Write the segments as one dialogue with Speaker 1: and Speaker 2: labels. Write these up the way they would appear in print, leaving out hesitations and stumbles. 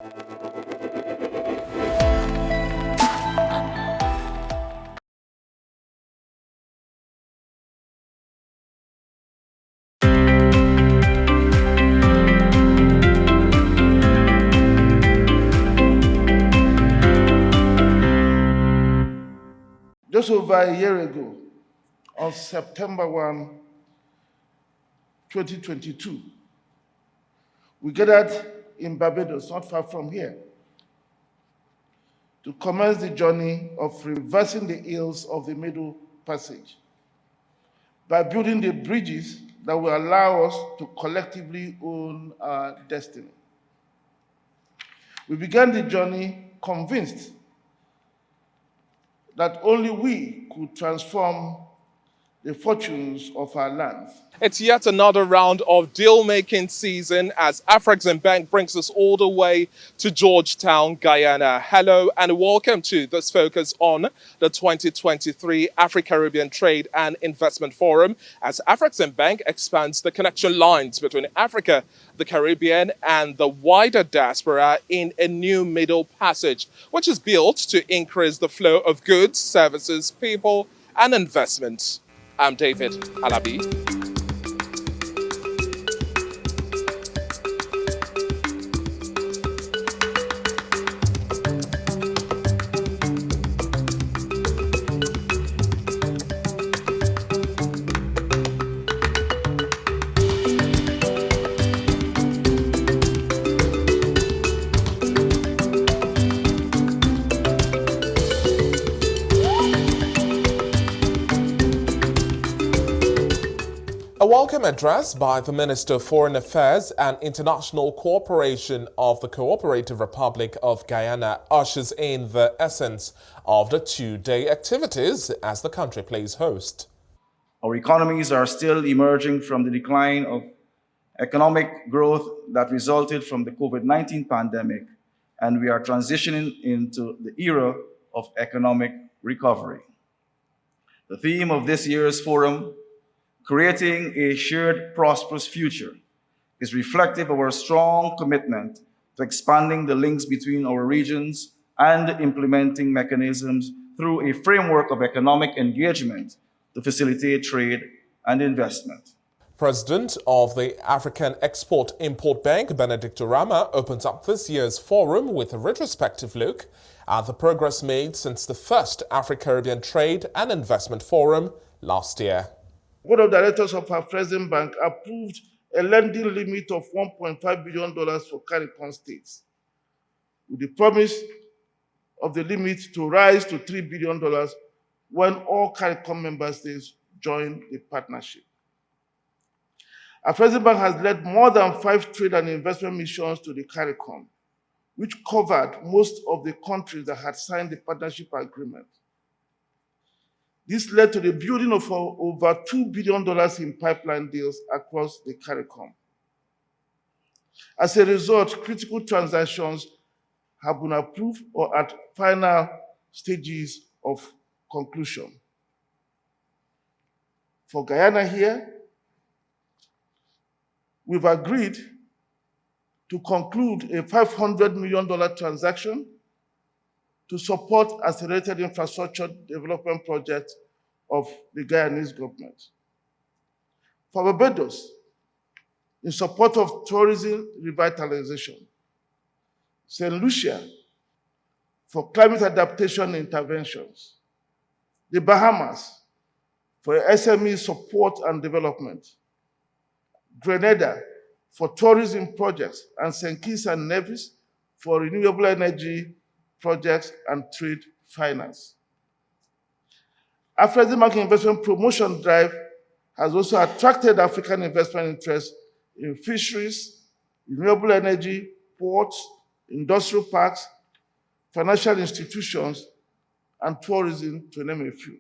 Speaker 1: Just over a year ago, on September 1, 2022, we gathered in Barbados, not far from here, to commence the journey of reversing the ills of the Middle Passage by building the bridges that will allow us to collectively own our destiny. We began the journey convinced that only we could transform the fortunes of our lands.
Speaker 2: It's yet another round of deal-making season as Afreximbank brings us all the way to Georgetown, Guyana. Hello and welcome to this focus on the 2023 Afri-Caribbean Trade and Investment Forum as Afreximbank expands the connection lines between Africa, the Caribbean and the wider diaspora in a new Middle Passage, which is built to increase the flow of goods, services, people and investment. I'm David Alabi. A welcome address by the Minister of Foreign Affairs and International Cooperation of the Co-operative Republic of Guyana ushers in the essence of the two-day activities as the country plays host.
Speaker 3: Our economies are still emerging from the decline of economic growth that resulted from the COVID-19 pandemic, and we are transitioning into the era of economic recovery. The theme of this year's forum, Creating a Shared Prosperous Future, is reflective of our strong commitment to expanding the links between our regions and implementing mechanisms through a framework of economic engagement to facilitate trade and investment.
Speaker 2: President of the African Export-Import Bank, Benedict Orama, opens up this year's forum with a retrospective look at the progress made since the first Afri-Caribbean Trade and Investment Forum last year.
Speaker 1: Board of Directors of Afreximbank approved a lending limit of $1.5 billion for CARICOM states, with the promise of the limit to rise to $3 billion when all CARICOM member states join the partnership. Afreximbank has led more than 5 trade and investment missions to the CARICOM, which covered most of the countries that had signed the partnership agreement. This led to the building of over $2 billion in pipeline deals across the CARICOM. As a result, critical transactions have been approved or at final stages of conclusion. For Guyana here, we've agreed to conclude a $500 million transaction to support accelerated infrastructure development projects of the Guyanese government. For Barbados, in support of tourism revitalization. St. Lucia, for climate adaptation interventions. The Bahamas, for SME support and development. Grenada, for tourism projects, and St. Kitts and Nevis, for renewable energy projects and trade finance. Afreximbank Investment Promotion Drive has also attracted African investment interest in fisheries, renewable energy, ports, industrial parks, financial institutions, and tourism, to name a few.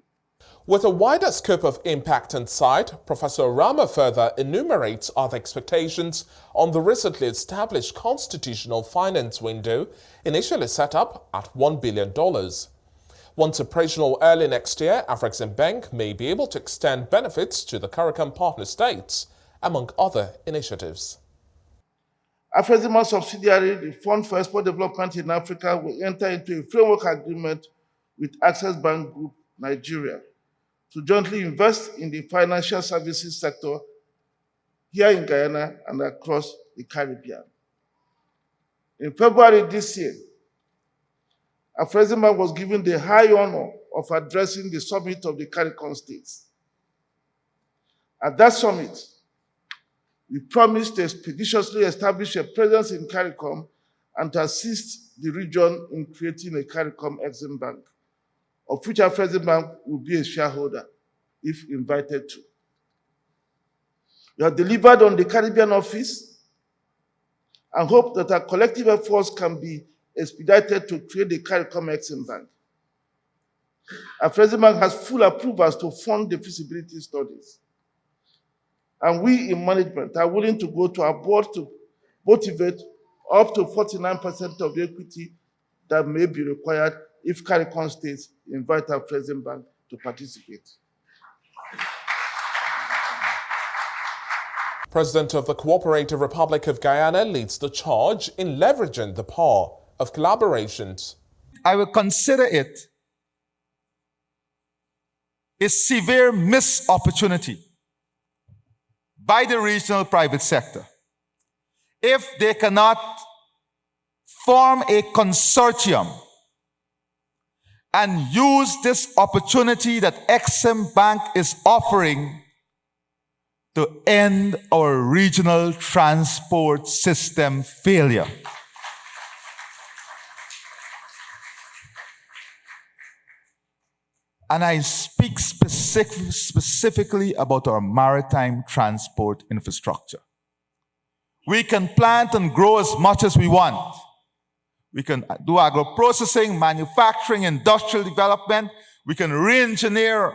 Speaker 2: With a wider scope of impact in sight, Professor Orama further enumerates other expectations on the recently established constitutional finance window, initially set up at $1 billion. Once operational early next year, Afreximbank may be able to extend benefits to the CARICOM partner states, among other initiatives.
Speaker 1: Afreximbank subsidiary, the Fund for Export Development in Africa, will enter into a framework agreement with Access Bank Group Nigeria to jointly invest in the financial services sector here in Guyana and across the Caribbean. In February this year, Afreximbank was given the high honor of addressing the summit of the CARICOM states. At that summit, we promised to expeditiously establish a presence in CARICOM and to assist the region in creating a CARICOM Exim Bank, of which Afreximbank will be a shareholder if invited to. We have delivered on the Caribbean office and hope that our collective efforts can be expedited to create the CARICOM Exim Bank. Afreximbank has full approvals to fund the feasibility studies. And we in management are willing to go to our board to motivate up to 49% of the equity that may be required if CARICOM states invite Afreximbank to participate.
Speaker 2: President of the Co-operative Republic of Guyana leads the charge in leveraging the power of collaborations.
Speaker 4: I will consider it a severe missed opportunity by the regional private sector if they cannot form a consortium and use this opportunity that Exim Bank is offering to end our regional transport system failure. And I speak specifically about our maritime transport infrastructure. We can plant and grow as much as we want. We can do agro-processing, manufacturing, industrial development. We can re-engineer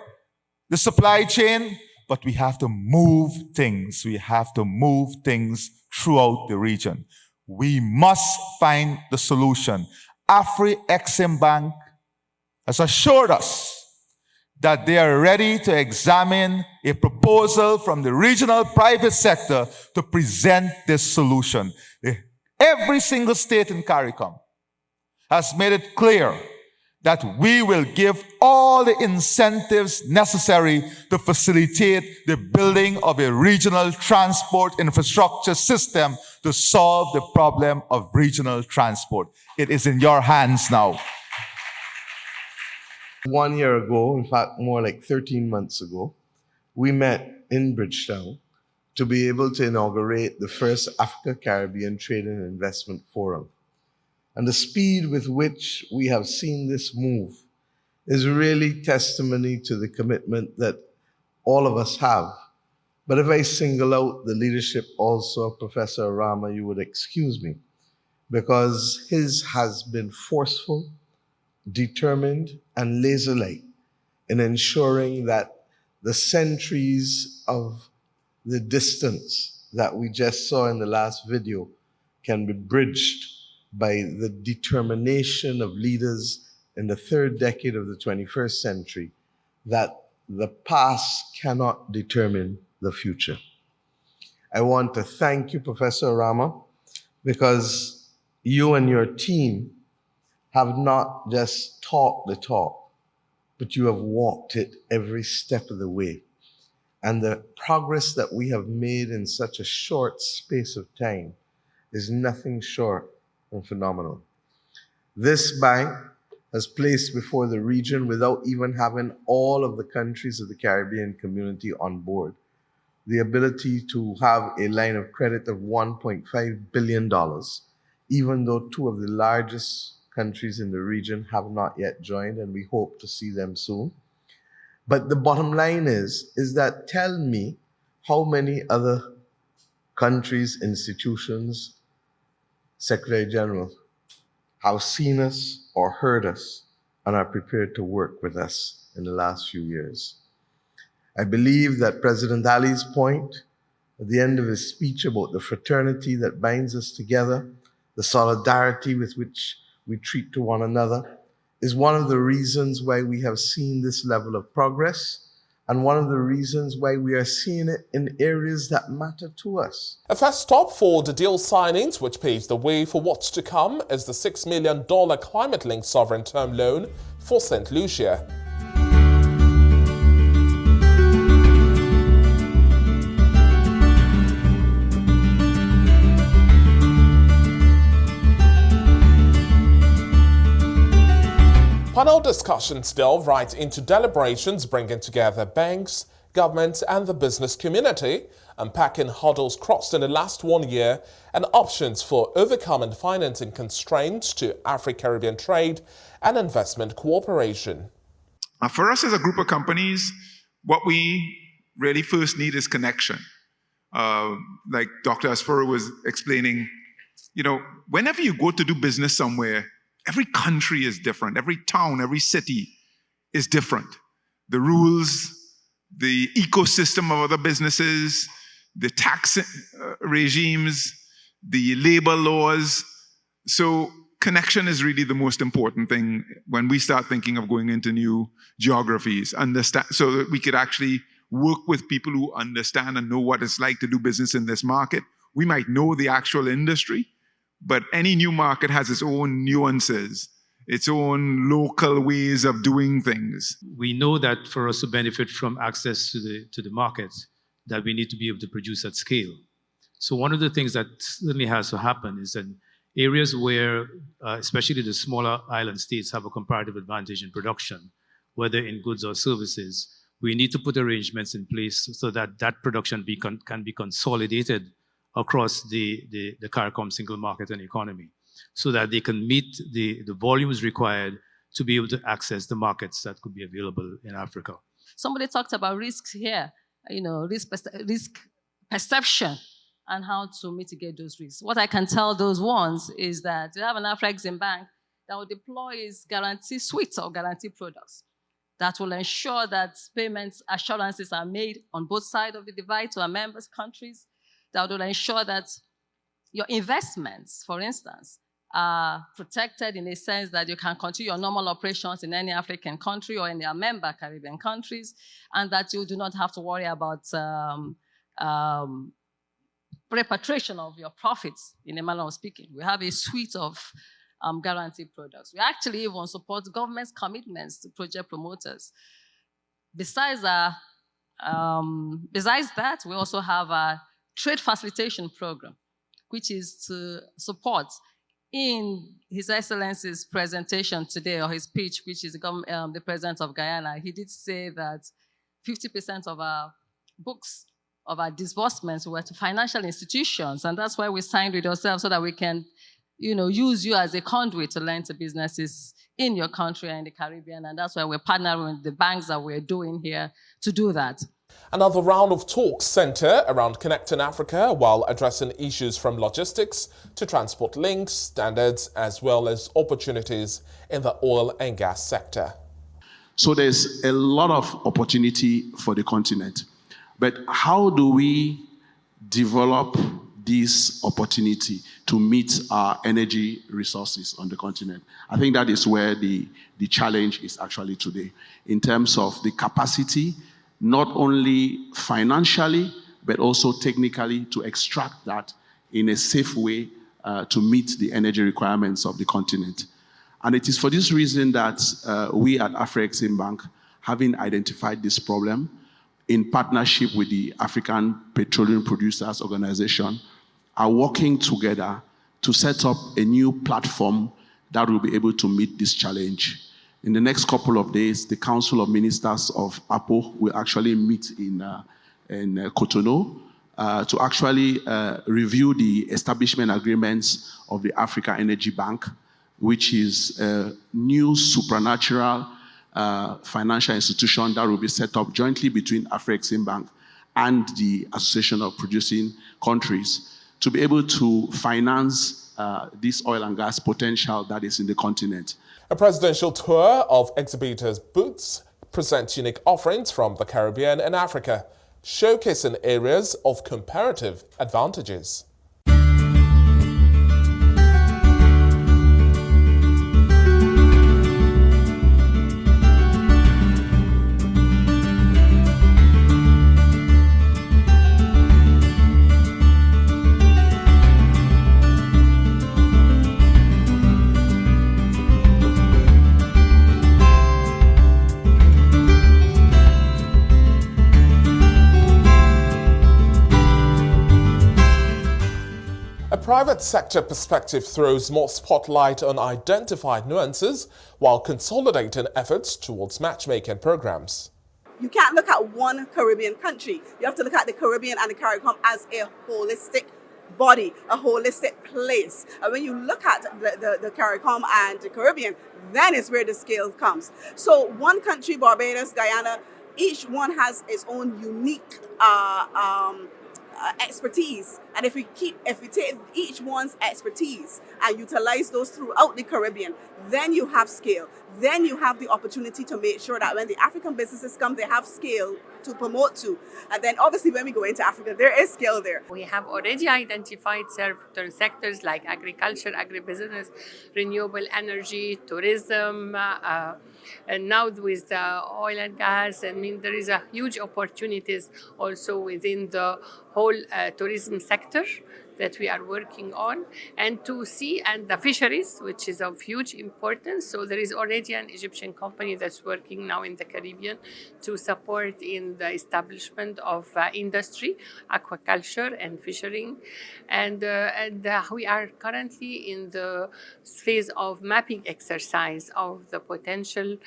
Speaker 4: the supply chain, but we have to move things. We have to move things throughout the region. We must find the solution. Afri-Caribbean has assured us that they are ready to examine a proposal from the regional private sector to present this solution. Every single state in CARICOM has made it clear that we will give all the incentives necessary to facilitate the building of a regional transport infrastructure system to solve the problem of regional transport. It is in your hands now.
Speaker 5: 1 year ago, in fact, more like 13 months ago, we met in Bridgetown to be able to inaugurate the first Africa-Caribbean Trade and Investment Forum. And the speed with which we have seen this move is really testimony to the commitment that all of us have. But if I single out the leadership also of Professor Arama, you would excuse me, because his has been forceful, determined, and laser-like in ensuring that the centuries of the distance that we just saw in the last video can be bridged by the determination of leaders in the third decade of the 21st century that the past cannot determine the future. I want to thank you, Professor Arama, because you and your team have not just talked the talk, but you have walked it every step of the way. And the progress that we have made in such a short space of time is nothing short and phenomenal. This bank has placed before the region, without even having all of the countries of the Caribbean community on board, the ability to have a line of credit of $1.5 billion, even though two of the largest countries in the region have not yet joined, and we hope to see them soon. But the bottom line is that tell me how many other countries, institutions, Secretary General, have seen us or heard us and are prepared to work with us in the last few years. I believe that President Ali's point at the end of his speech about the fraternity that binds us together, the solidarity with which we treat to one another, is one of the reasons why we have seen this level of progress and one of the reasons why we are seeing it in areas that matter to us.
Speaker 2: A first stop for the deal signings, which paves the way for what's to come, is the $6 million climate-linked sovereign term loan for St. Lucia. Panel discussions delve right into deliberations, bringing together banks, governments and the business community, unpacking hurdles crossed in the last 1 year and options for overcoming financing constraints to Afri-Caribbean trade and investment cooperation.
Speaker 6: For us as a group of companies, what we really first need is connection. Like Dr. Asfur was explaining, whenever you go to do business somewhere, every country is different. Every town, every city is different. The rules, the ecosystem of other businesses, the tax regimes, the labor laws. So connection is really the most important thing when we start thinking of going into new geographies. Understand, so that we could actually work with people who understand and know what it's like to do business in this market. We might know the actual industry, but any new market has its own nuances, its own local ways of doing things.
Speaker 7: We know that for us to benefit from access to the markets, that we need to be able to produce at scale. So one of the things that certainly has to happen is that areas where, especially the smaller island states, have a comparative advantage in production, whether in goods or services, we need to put arrangements in place so that that production can be consolidated across the CARICOM single market and economy, so that they can meet the volumes required to be able to access the markets that could be available in Africa.
Speaker 8: Somebody talked about risks here, risk perception and how to mitigate those risks. What I can tell those ones is that we have an Afreximbank that will deploy its guarantee suite or guarantee products that will ensure that payments assurances are made on both sides of the divide to our members' countries, that will ensure that your investments, for instance, are protected in a sense that you can continue your normal operations in any African country or in their member Caribbean countries, and that you do not have to worry about repatriation of your profits, in a manner of speaking. We have a suite of guaranteed products. We actually even support government's commitments to project promoters. Besides that, we also have a trade facilitation program, which is to support. In His Excellency's presentation today, or his speech, which is the President of Guyana, he did say that 50% of our books, of our disbursements were to financial institutions, and that's why we signed with yourself, so that we can, use you as a conduit to lend to businesses in your country and in the Caribbean, and that's why we're partnering with the banks that we're doing here to do that.
Speaker 2: Another round of talks center around connecting Africa while addressing issues from logistics to transport links, standards, as well as opportunities in the oil and gas sector.
Speaker 9: So there's a lot of opportunity for the continent. But how do we develop this opportunity to meet our energy resources on the continent? I think that is where the challenge is actually today, in terms of the capacity, not only financially, but also technically, to extract that in a safe way to meet the energy requirements of the continent. And it is for this reason that we at Afreximbank, having identified this problem, in partnership with the African Petroleum Producers Organization, are working together to set up a new platform that will be able to meet this challenge. In the next couple of days, the Council of Ministers of APO will actually meet in Cotonou to actually review the establishment agreements of the Africa Energy Bank, which is a new supernatural financial institution that will be set up jointly between Afreximbank and the Association of Producing Countries to be able to finance this oil and gas potential that is in the continent.
Speaker 2: A presidential tour of exhibitors' booths presents unique offerings from the Caribbean and Africa, showcasing areas of comparative advantages. private sector perspective throws more spotlight on identified nuances while consolidating efforts towards matchmaking programs.
Speaker 10: You can't look at one Caribbean country. You have to look at the Caribbean and the Caribbean as a holistic body, a holistic place. And when you look at the CARICOM and the Caribbean, then is where the scale comes. So one country, Barbados, Guyana, each one has its own unique expertise. And if we take each one's expertise and utilize those throughout the Caribbean, then you have scale. Then you have the opportunity to make sure that when the African businesses come, they have scale to promote to. And then obviously when we go into Africa, there is scale there.
Speaker 11: We have already identified certain sectors like agriculture, agribusiness, renewable energy, tourism, and now with oil and gas. I mean, there is a huge opportunities also within the whole tourism sector that we are working on, and to see, and the fisheries, which is of huge importance. So there is already an Egyptian company that's working now in the Caribbean to support in the establishment of industry, aquaculture and fishing. And we are currently in the phase of mapping exercise of the potential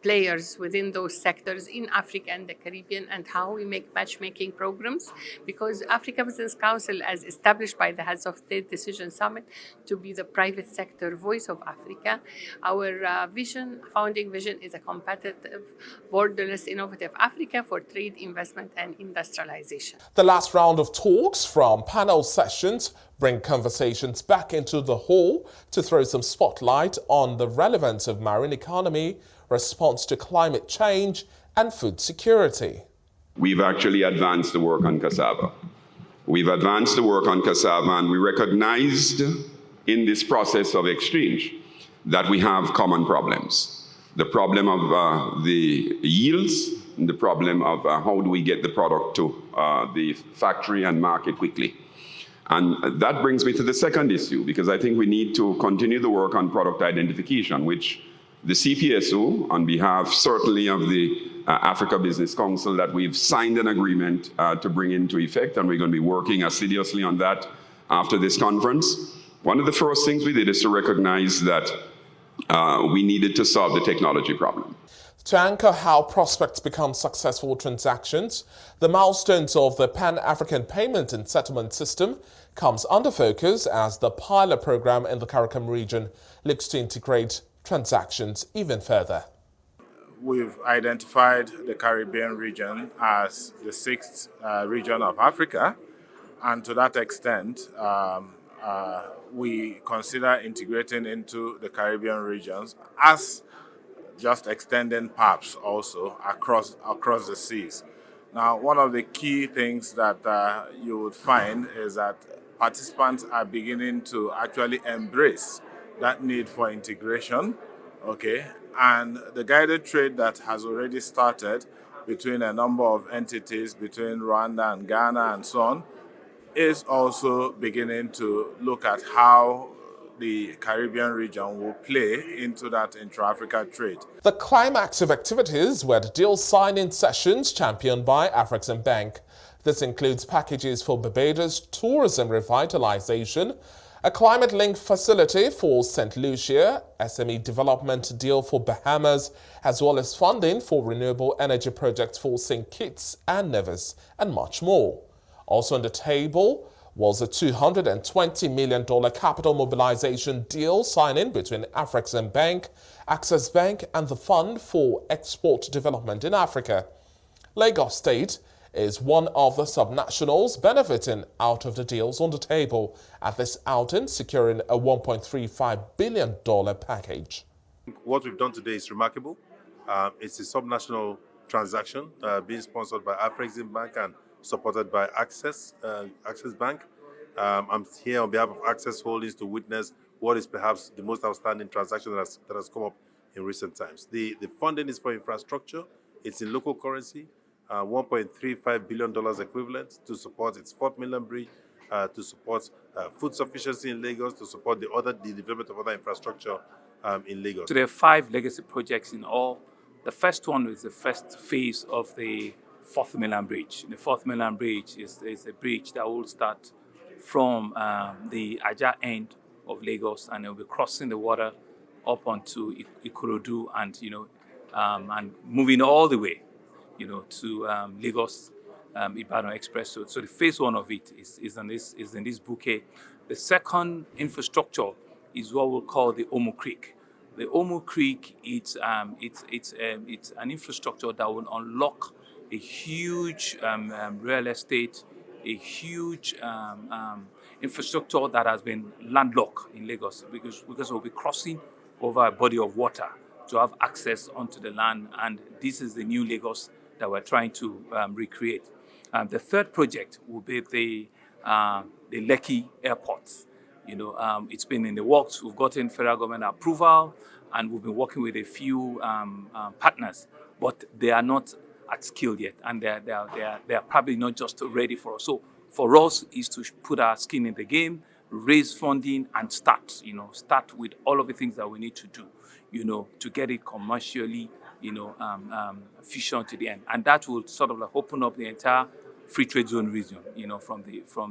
Speaker 11: players within those sectors in Africa and the Caribbean, and how we make matchmaking programs, because Africa Business Council, as established by the Heads of State Decision Summit, to be the private sector voice of Africa. Our founding vision is a competitive, borderless, innovative Africa for trade, investment and industrialization.
Speaker 2: The last round of talks from panel sessions bring conversations back into the hall to throw some spotlight on the relevance of marine economy, response to climate change and food security.
Speaker 12: We've actually advanced the work on cassava. We've advanced the work on cassava, and we recognized in this process of exchange that we have common problems. The problem of the yields, and the problem of how do we get the product to the factory and market quickly. And that brings me to the second issue, because I think we need to continue the work on product identification, which the CPSO, on behalf certainly of the Africa Business Council, that we've signed an agreement to bring into effect, and we're going to be working assiduously on that after this conference. One of the first things we did is to recognize that we needed to solve the technology problem.
Speaker 2: To anchor how prospects become successful transactions, the milestones of the Pan-African Payment and Settlement System comes under focus as the pilot program in the CARICOM region looks to integrate transactions even further.
Speaker 13: We've identified the Caribbean region as the sixth region of Africa, and to that extent, we consider integrating into the Caribbean regions as just extending PAPs also across the seas. Now, one of the key things that you would find is that participants are beginning to actually embrace that need for integration, okay? And the guided trade that has already started between a number of entities, between Rwanda and Ghana and so on, is also beginning to look at how the Caribbean region will play into that intra-Africa trade.
Speaker 2: The climax of activities were the deal signing sessions championed by Afreximbank. This includes packages for Barbados tourism revitalization, a climate-linked facility for St. Lucia, SME development deal for Bahamas, as well as funding for renewable energy projects for St. Kitts and Nevis, and much more. Also on the table was a $220 million capital mobilization deal signing between Afreximbank, Access Bank, and the Fund for Export Development in Africa. Lagos State is one of the subnationals benefiting out of the deals on the table at this outing, securing a $1.35 billion package.
Speaker 14: What we've done today is remarkable. It's a subnational transaction being sponsored by Afreximbank and supported by Access Bank. I'm here on behalf of Access Holdings to witness what is perhaps the most outstanding transaction that has come up in recent times. The funding is for infrastructure. It's in local currency. $1.35 billion equivalent to support its Fort Mainland Bridge, to support food sufficiency in Lagos, to support the development of other infrastructure in Lagos.
Speaker 15: So there are 5 legacy projects in all. The first one is the first phase of the Fourth Mainland Bridge. The Fourth Mainland Bridge is a bridge that will start from the Ajah end of Lagos, and they'll be crossing the water up onto Ikorodu, and and moving all the way, to Lagos Ibadan Express. So the phase one of it is in this bouquet. The second infrastructure is what we'll call the Omo Creek. The Omo Creek, it's an infrastructure that will unlock a huge real estate, a huge infrastructure that has been landlocked in Lagos, because we'll be crossing over a body of water to have access onto the land, and this is the new Lagos that we're trying to recreate. The third project will be the Lekki Airport. It's been in the works. We've gotten federal government approval, and we've been working with a few partners, but they are not at scale yet, and they are probably not just ready for us. So for us is to put our skin in the game, raise funding, and start with all of the things that we need to do, to get it commercially, efficient to the end. And that will sort of like open up the entire free trade zone region, from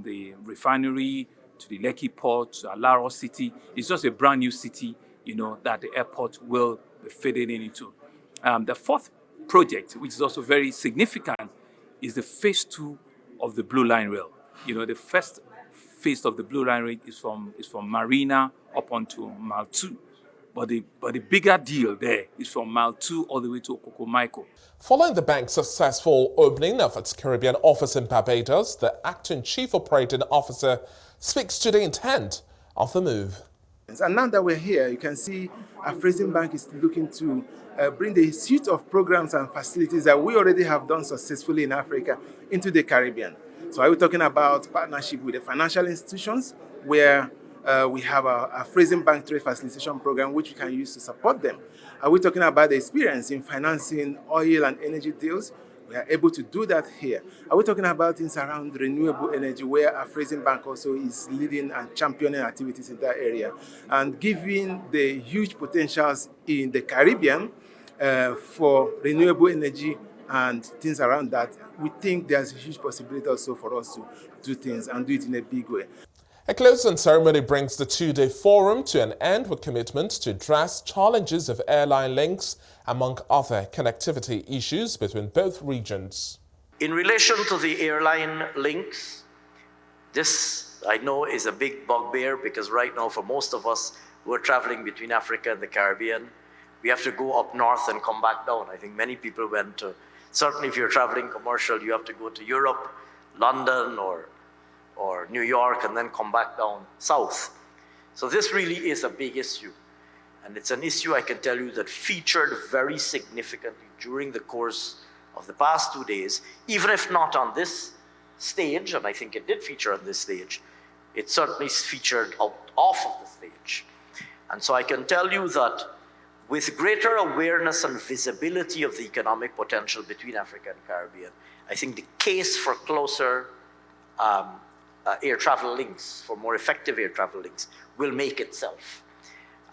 Speaker 15: the refinery to the Lekki port to Alaro city. It's just a brand new city, that the airport will be fitted into. The fourth project, which is also very significant, is the phase 2 of the Blue Line Rail. The first phase of the Blue Line Rail is from Marina up onto Mile 2. But the bigger deal there is from Mile 2 all the way to Okokomaiko.
Speaker 2: Following the bank's successful opening of its Caribbean office in Barbados, the acting chief operating officer speaks to the intent of the move.
Speaker 16: And now that we're here, you can see Afreximbank is looking to bring the suite of programs and facilities that we already have done successfully in Africa into the Caribbean. So are we talking about partnership with the financial institutions, where we have our Afreximbank Trade Facilitation Program, which we can use to support them? Are we talking about the experience in financing oil and energy deals? We are able to do that here. Are we talking about things around renewable energy, where Afreximbank also is leading and championing activities in that area? And given the huge potentials in the Caribbean for renewable energy and things around that, we think there's a huge possibility also for us to do things and do it in a big way.
Speaker 2: A closing ceremony brings the two-day forum to an end with commitments to address challenges of airline links, among other connectivity issues between both regions.
Speaker 17: In relation to the airline links, this, I know, is a big bugbear, because right now for most of us who are traveling between Africa and the Caribbean, we have to go up north and come back down. I think many people went to, certainly if you're traveling commercial, you have to go to Europe, London, or New York, and then come back down south. So this really is a big issue. And it's an issue, I can tell you, that featured very significantly during the course of the past 2 days, even if not on this stage, and I think it did feature on this stage, it certainly featured off of the stage. And so I can tell you that with greater awareness and visibility of the economic potential between Africa and Caribbean, I think the case for closer air travel links, for more effective air travel links, will make itself.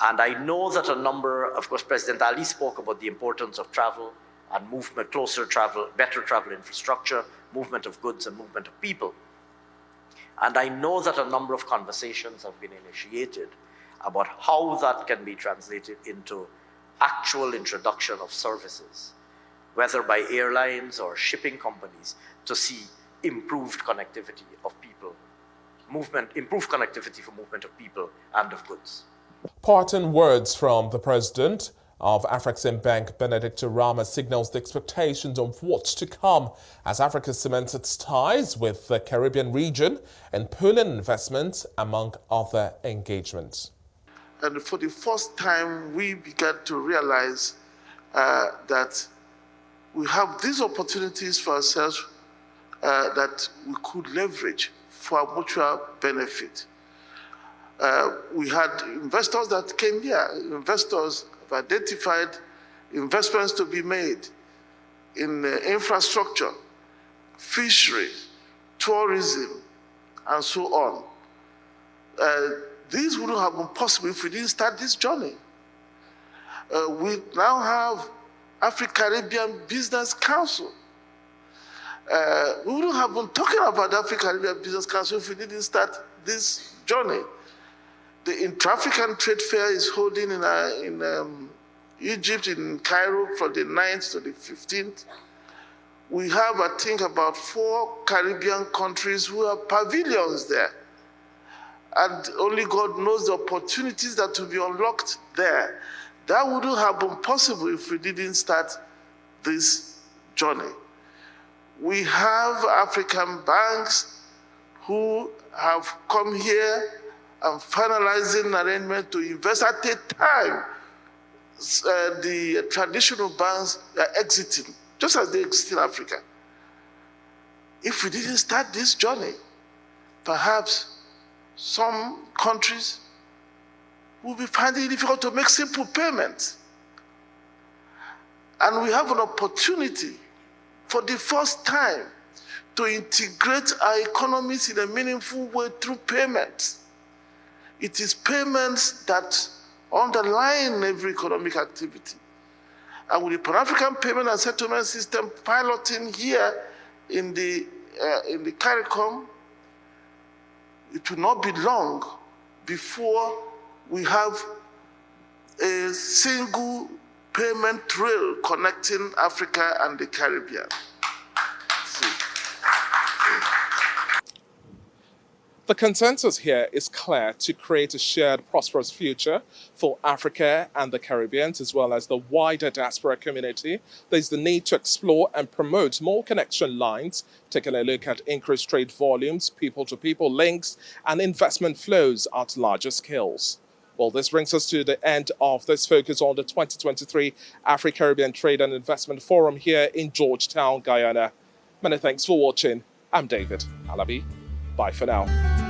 Speaker 17: And I know that a number, of course, President Ali spoke about the importance of travel and movement, closer travel, better travel infrastructure, movement of goods and movement of people. And I know that a number of conversations have been initiated about how that can be translated into actual introduction of services, whether by airlines or shipping companies, to see improved connectivity of people, improved connectivity for movement of people and of goods.
Speaker 2: Parting words from the president of Afreximbank, Benedict Rama, signals the expectations of what's to come as Africa cements its ties with the Caribbean region and pulling investments, among other engagements.
Speaker 1: And for the first time, we began to realize that we have these opportunities for ourselves that we could leverage for our mutual benefit. We had investors that came here. Investors have identified investments to be made in infrastructure, fisheries, tourism, and so on. These wouldn't have been possible if we didn't start this journey. We now have Afri-Caribbean Business Council. We wouldn't have been talking about the Afri-Caribbean Business Council if we didn't start this journey. The Intra-African Trade Fair is holding in Egypt, in Cairo, from the 9th to the 15th. We have, I think, about 4 Caribbean countries who have pavilions there. And only God knows the opportunities that will be unlocked there. That wouldn't have been possible if we didn't start this journey. We have African banks who have come here and finalizing an arrangement to invest at a time. The traditional banks are exiting, just as they exit in Africa. If we didn't start this journey, perhaps some countries will be finding it difficult to make simple payments. And we have an opportunity for the first time to integrate our economies in a meaningful way through payments. It is payments that underline every economic activity. And with the Pan-African Payment and Settlement System piloting here in the CARICOM, it will not be long before we have a single payment trail connecting Africa and the Caribbean.
Speaker 2: The consensus here is clear: to create a shared prosperous future for Africa and the Caribbean, as well as the wider diaspora community. There's the need to explore and promote more connection lines, taking a look at increased trade volumes, people-to-people links, and investment flows at larger scales. Well, this brings us to the end of this focus on the 2023 Afri-Caribbean Trade and Investment Forum here in Georgetown, Guyana. Many thanks for watching. I'm David Alabi. Bye for now.